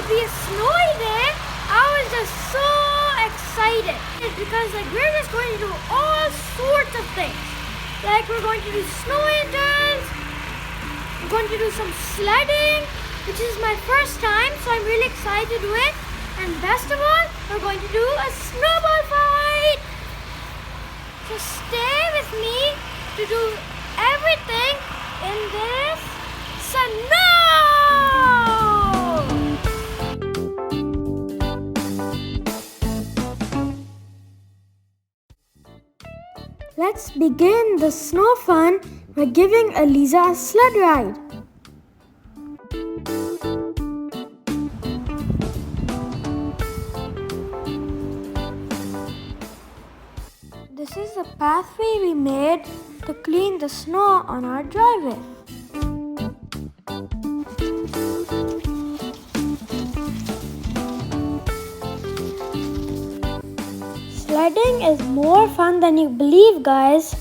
would be a snowy day, I was just so excited because we're just going to do all sorts of things. Like we're going to do snow lanterns, we're going to do some sledding, which is my first time, so I'm really excited to do it. And best of all, we're going to do a snowball fight. So stay with me to do everything in this snow. Let's begin the snow fun by giving Eliza a sled ride. This is the pathway we made to clean the snow on our driveway. Sledding is more fun than you believe, guys.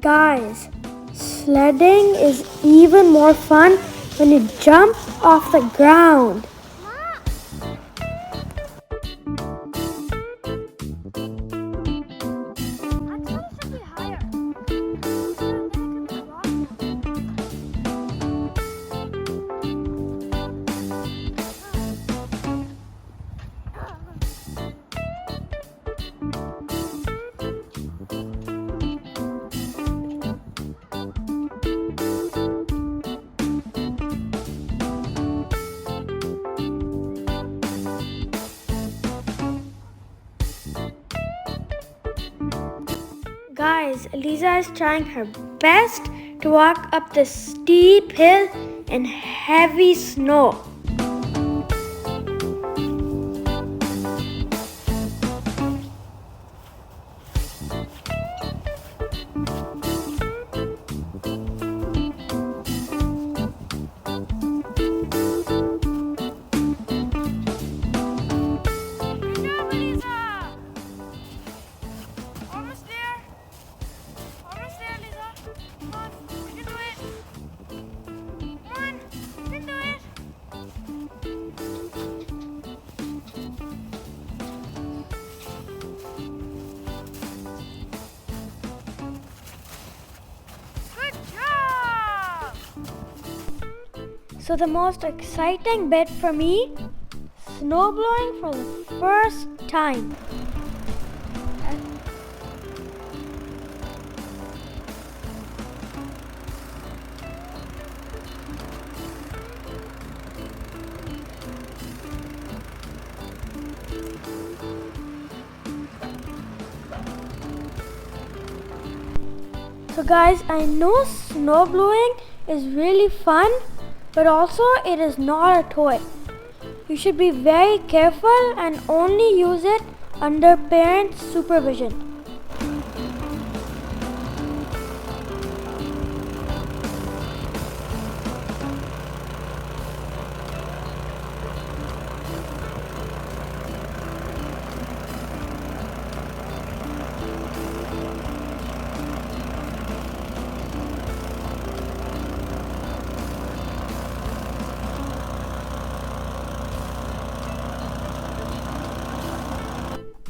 Guys, sledding is even more fun when you jump off the ground. Guys, Eliza is trying her best to walk up the steep hill in heavy snow. So the most exciting bit for me, snowblowing for the first time. So guys, I know snowblowing is really fun, but also it is not a toy. You should be very careful and only use it under parent supervision.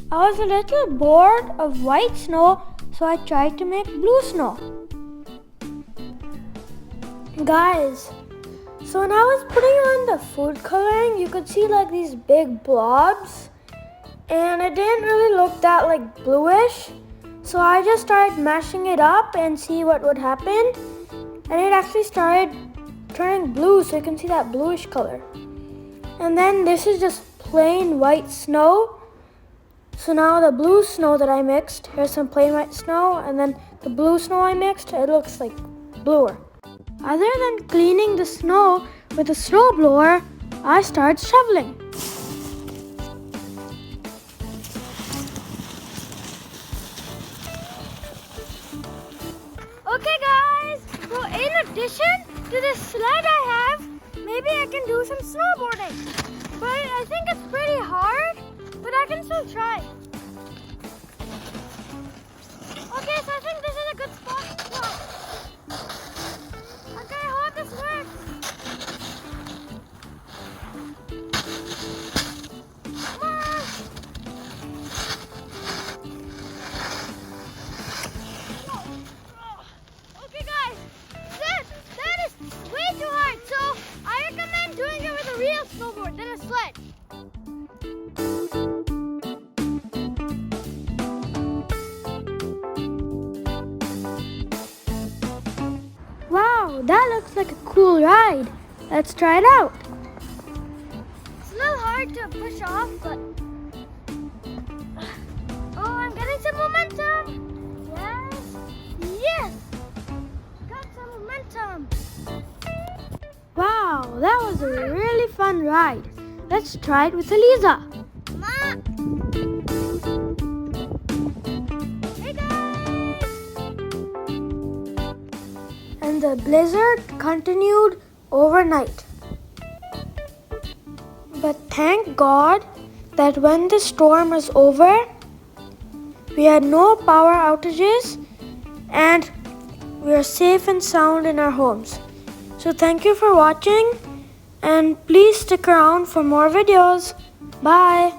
I was a little bored of white snow, so I tried to make blue snow. Guys, so when I was putting on the food coloring, you could see these big blobs, and it didn't really look that bluish. So I just started mashing it up and see what would happen, and it actually started turning blue, so you can see that bluish color. And then this is just plain white snow. So now the blue snow that I mixed, here's some plain white snow, and then the blue snow I mixed, it looks like bluer. Other than cleaning the snow with a snow blower, I started shoveling. Okay guys, so in addition to the sled I have, maybe I can do some snowboarding. But I think it's pretty hard, but I can still try. like a cool ride. Let's try it out. It's a little hard to push off, but... Oh, I'm getting some momentum. Yes. Yes. Got some momentum. Wow, that was a really fun ride. Let's try it with Eliza. Ma. Hey guys! And the blizzard continued overnight. But thank God that when the storm was over, we had no power outages and we are safe and sound in our homes. So thank you for watching and please stick around for more videos. Bye!